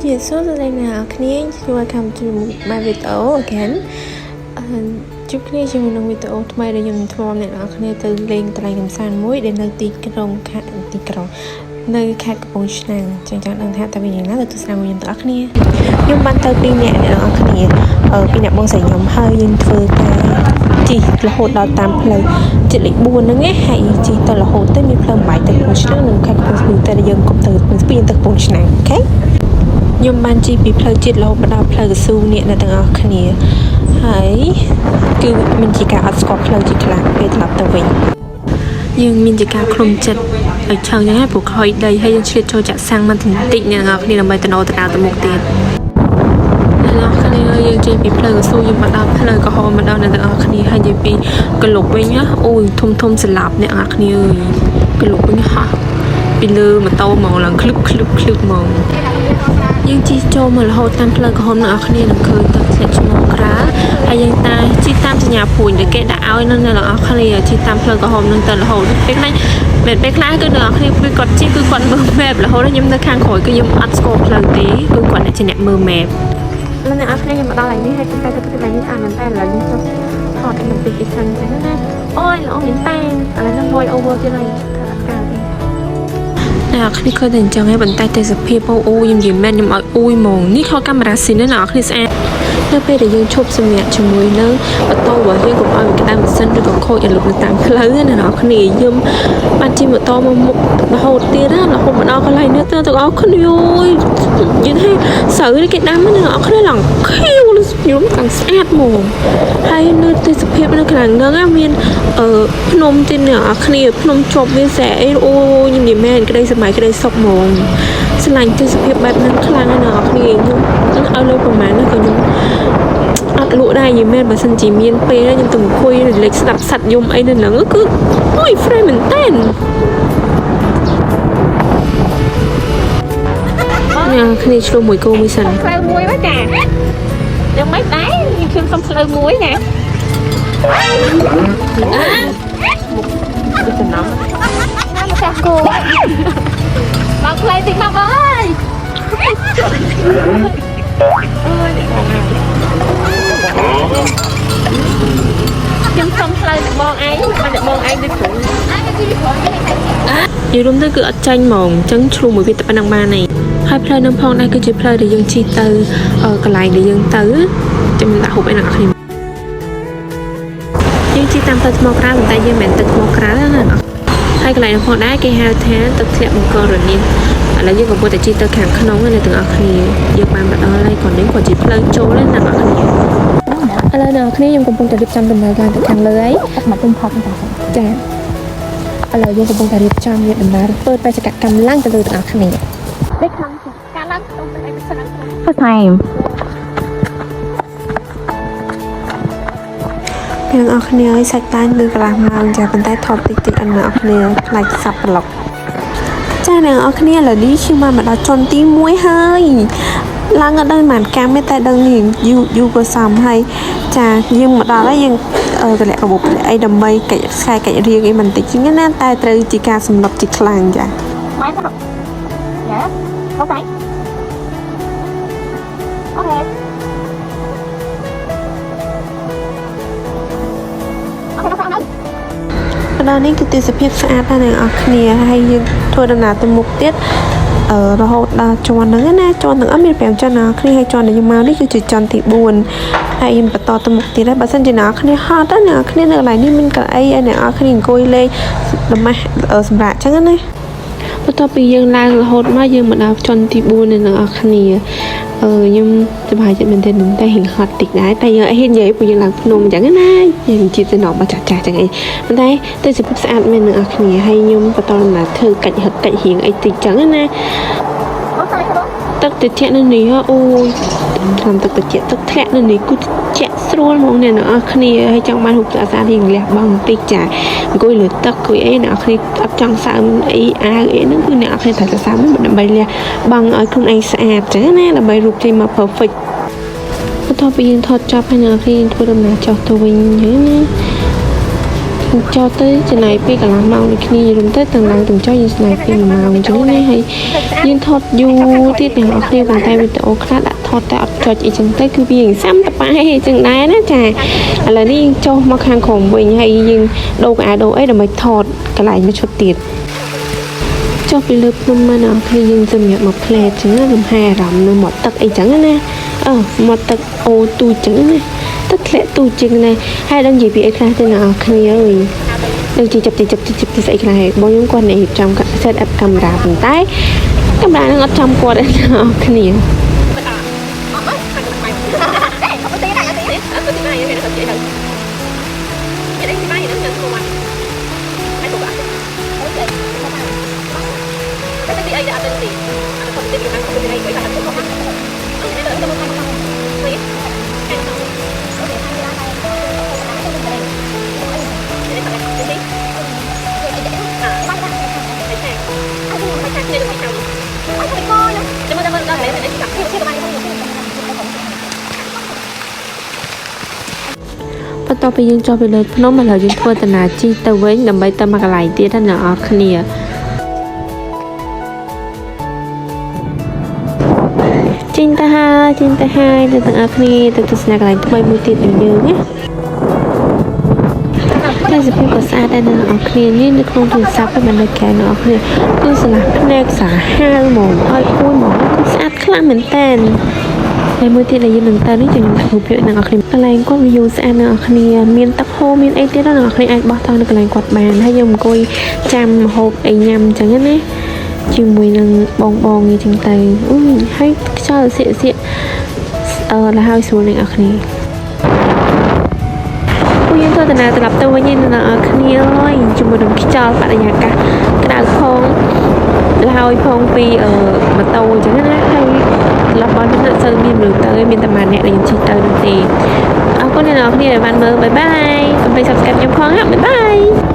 Yes, so today now, can welcome to my video again. Chúcគ្នាជាមួយនឹងវីដេអូថ្មីដែលខ្ញុំធ្វើអ្នកនរគ្នាទៅលេងកន្លែងកម្សាន្តមួយដែលនៅទីក្រុងនៅខេត្តកំពង់ឆ្នាំងចឹងដឹងថាតើវាយ៉ាងណាទៅទស្សនាមួយខ្ញុំទាំងអស់គ្នាខ្ញុំបានទៅ2នាក់អ្នកនរគ្នា2នាក់បងស្រីខ្ញុំហើយយើងធ្វើការជិះរហូតដល់តាមផ្លូវជាតិលេខ4ហ្នឹងឯងហើយជិះទៅរហូតទៅមានផ្លូវបាយទៅកំពង់ឆ្នាំងនិងខេត្តកំពង់ស្ពឺតែយើងកុំទៅស្ពានទៅកំពង់ឆ្នាំងអូខេខ្ញុំបានជិះពីផ្លូវជាតិរហូតមកដល់ផ្លូវកស៊ូនេះអ្នកទាំងអស់គ្នាហើយគឺមានជាការអត់ស្គាល់ផ្លូវជាខ្លះពេលត្រឡប់ទៅវិញយើងមានជាការក្រុមចិត្តឲ្យឆឹងយ៉ាងហ្នឹងព្រោះខ້ອຍដីហើយយើងឆ្លៀតចូលចាក់សាំងមកបន្តិចអ្នកទាំងអស់គ្នាដើម្បីទៅទៅមុខទៀតអ្នកទាំងអស់គ្នាយើងជិះពីផ្លូវកស៊ូយើងមកដល់ផ្លូវក្រហមមកដល់អ្នកទាំងអស់គ្នាហើយនិយាយពីក្លុកវិញណាអូយធំស្លាប់អ្នកទាំងអស់គ្នាអើយក្លុកវិញហោះពីលើម៉ូតូមកឡើងឃ្លឹបហ្មងយើងជិះចូលមករហូតតាមផ្លូវក្រហមអ្នកនរគ្នានឹងឃើញទឹកធ្លាក់ឈ្មោះក្រាហើយយើងជិះតាមសញ្ញាព្រួយដែលគេដាក់ឲ្យនៅអ្នកនរគ្នាជិះតាមផ្លូវក្រហមនឹងទៅរហូតពេលខ្លះគឺអ្នកនរគ្នាគឺគាត់ជិះគឺគាត់មើល map រហូតខ្ញុំនៅខាងក្រោយគឺខ្ញុំអត់ស្គាល់ផ្លូវទេគឺគាត់ជាអ្នកមើល map แล้วអ្នកនរគ្នាខ្ញុំមកដល់ហើយនេះហើយខ្ញុំតែទៅទីនេះអានតែឥឡូវនេះទៅថតនឹងពីអ៊ីស្រាអែលចឹងណាអូយល្អមែនតើឥឡូវនឹង voice over ទៀតហើយអ្នកគ្នាឃើញតែអញ្ចឹងហើយបន្តែទេសភាពអូយខ្ញុំនិយាយមែនខ្ញុំឲ្យអ៊ូយហ្មងនេះខលកាមេរ៉ាស៊ីនណាអ្នកគ្នាស្អាតនៅពេលដែលយើងឈប់សម្រាប់ជាមួយនឹងម៉ូតូរបស់យើងកុំឲ្យវាក្តៅម៉ាស៊ីនឬក៏ខូចឲ្យលុបនៅតាមផ្លូវណាអ្នកគ្នាខ្ញុំបានជិះម៉ូតូមកមុខរហូតទៀតណារហូតមកដល់កន្លែងនេះទៅទាំងអស់គ្នាអូយយល់ទេស្រូវនេះគេដាំណាអ្នកគ្នាឡើងខៀវខ្ញុំទាំងស្អាតហ្មងហើយនៅទេសភាពនៅខាងហ្នឹងមានភ្នំទៀតអ្នកគ្នាភ្នំជាប់វាស្រែអីអូយខ្ញុំនិយាយមែនក្តីសម័យក្តីសុខហ្មងឆ្លាញ់ទេសភាពបែបហ្នឹងខ្លាំងណាស់អ្នកគ្នាខ្ញុំឲ្យលើប្រហែលណាក៏ខ្ញុំអត់លក់ដែរនិយាយមែនបើសិនជាមានពេលខ្ញុំទៅអង្គុយរលេចស្ដាប់សัตว์យំអីនៅហ្នឹងគឺអូយ free មែនតើអ្នកគ្នាឆ្លុះមួយគោមួយសិនផ្លូវមួយមកចាយ៉ាងម៉េចដែរខ្ញុំសុំផ្លូវមួយណាមុខចំណាំមកចាស់គោមកផ្លូវតិចមកបងអើយខ្ញុំសុំផ្លូវបងឯងមកបងឯងដូចគ្រូនិយាយរួមទៅគឺអត់ចាញ់ហ្មងអញ្ចឹងឆ្លុះមួយវាតែប៉ុណ្ណឹងបានឯងហើយផ្លូវនឹងផងដែរគឺជាផ្លូវដែលយើងជិះទៅកន្លែងដែលយើងទៅចាំដាក់ហូបអីណាគ្នាយើងជិះតាមផ្លូវថ្មក្រៅតែយើងមិនមែនទឹកថ្មក្រៅណាហើយកន្លែងនោះផងដែរគេហៅថាទឹកធ្លាក់បង្គោលរនាឥឡូវយើងកំពុងតែជិះទៅខាងក្នុងណាទាំងអស់គ្នាយើងបានមកដល់ហើយcònនេះគាត់ជាផ្លូវចូលណាអ្នកនរគ្នាឥឡូវអ្នកគ្នាខ្ញុំកំពុងតែរៀបចំដំណើរការទៅខាងលើហើយមកពុំផុតចាឥឡូវយើងកំពុងតែរៀបចំវាដំណើរធ្វើបេសកកម្មឡើងទៅលើទាំងអស់គ្នាពេលខាងការឡើងទៅឯកសារ First time អ្នកនរគ្នាឲ្យសាច់តាញ់លើកន្លះម៉ោងចាប៉ុន្តែថតតិចអត់អ្នកនរគ្នាខ្លាចសាប់ប្លុកចាអ្នកនរគ្នាឥឡូវនេះខ្ញុំបានមកដល់ជាន់ទី1ហើយឡើងអត់ដឹងប៉ុន្មានកាមទេតែដឹងយូរក៏សមហើយចាយើងមកដល់ហើយយើងតម្លាក់កាបូបអីដើម្បីកិច្ចខ្សែកិច្ចរៀងអីបន្តិចជាងណាតែត្រូវជាការសម្លុតជាខ្លាំងចាបាយទៅយ៉ាអូខេអូខេដល់នេះគឺទេសភាពស្អាតណាស់អ្នកនរគ្នាហើយយើងធ្វើដំណើរទៅមុខទៀតរហូតដល់ជាន់ហ្នឹងណាជាន់ទាំងអស់មាន5ជាន់ណាគ្នាហើយជាន់ដែលយើងមកនេះគឺជាជាន់ទី4ហើយយើងបន្តទៅមុខទៀតហើយបើសិនជាអ្នកគ្នាហត់ណាអ្នកគ្នានៅកន្លែងនេះមានកៅអីឲ្យអ្នកគ្នាអង្គុយលេងដំណះសម្រាប់អញ្ចឹងណាបន្ទាប់ពីយើងឡើងរហូតមកយើងមកដល់ជាន់ទី4នៅអ្នកគ្នាខ្ញុំសប្បាយចិត្តមែនទែនតែហិងហត់តិចដែរតែយើងអត់ហ៊ាននិយាយព្រោះយើងឡើងភ្នំអញ្ចឹងណាយើងជាសំណងរបស់ចាស់អញ្ចឹងអីប៉ុន្តែទេសភាពស្អាតមែនអ្នកគ្នាហើយខ្ញុំបន្តដំណើរធ្វើកិច្ចហឹកកិច្ចរៀងអីតិចអញ្ចឹងណាទឹកត្រជាក់នៅនេះអូយតាមទឹកត្រជាក់ទឹកធ្លាក់នៅនេះគឺត្រជាក់ស្រួលហ្មងអ្នកនរគ្នាហើយចង់បានរូបអាសារៀងលះបង់បន្តិចចាអង្គុយលើទឹកគួយអីអ្នកនរគ្នាអត់ចង់សើមអីអាវអីហ្នឹងគឺអ្នកនរគ្នាត្រូវតែសើមដើម្បីលះបង់ឲ្យខ្លួនឯងស្អាតចឹងណាដើម្បីរូបចេញមក perfect បន្ទាប់ពីយើងថតចប់ហើយអ្នកនរគ្នាធ្វើដំណើរចុះទៅវិញហ្នឹងណា cho tới trên này pi cả làng màu này kia rồi tới từng làng từng cho như này pi màu cho nên hay nhưng thọt du tiết này họ kêu bằng tay với tổ khác đã thọt tạo cho chị chẳng tới cứ biển xăm tập bài hay chẳng đá đó trà là đi cho mặc hàng khổng bình hay nhưng đâu cả đâu ấy là mới thọt cái lại mới cho tiền cho cái lớp năm mà nó khi nhưng dùm nhận một plate chẳng là dùm hai rộng nên một tật ấy chẳng nè một tật ô tu chẳng nè tất lẽ tu chừng này hay đang gì bị ấy ra tên nào khi ơi đang chỉ chụp thì sẽ này bao nhiêu con này trong các setup camera bằng tay camera nó ở trong qua đấy nào khi bắt đầu bây giờ cho về lời nó mà là chúng tôi từ nào chi tao với làm bài tao mặc lại tiết đó nọ kia cinta hai từ tầng kia từ từ snack lại tụi bay mua tiền nhiều nhé đây là phim của sa đây là ở kia như không thường sao các bạn được kể nó kia cứ là snack xả hai mồm ơi cua mồm cứ sát khá mình tênในมือที่ได้ยินหนึ่งตานี่จะยังถูกเยอะหนังคลิปอะไรก็วิวสานคณีมีนตักโฮมีนไอที่ด้านคณีไอบอทองในกลางกวาดบานให้ยมกุยจำหกไอยำจังงั้นนะจิมวยนังบองนี่จังไตให้เจ้าเสียแล้วให้สูในคณีผู้ยินตัวแต่นาตลับตัวยินในคณีเอ้ยจิมวยดมขี้เจ้าปัญญากะกระดาษพองแล้วพองปีมาโตจังงั้นนะให้เราบอลที่เรามีหรือเตยมีแต่มาเนี่ยเรายังชีเตยดนตรีเอาก็เนี่ยเนาะที่ไหนบ้านเบอร์บายบายกลับไป subscribe ยังพอครับบายบาย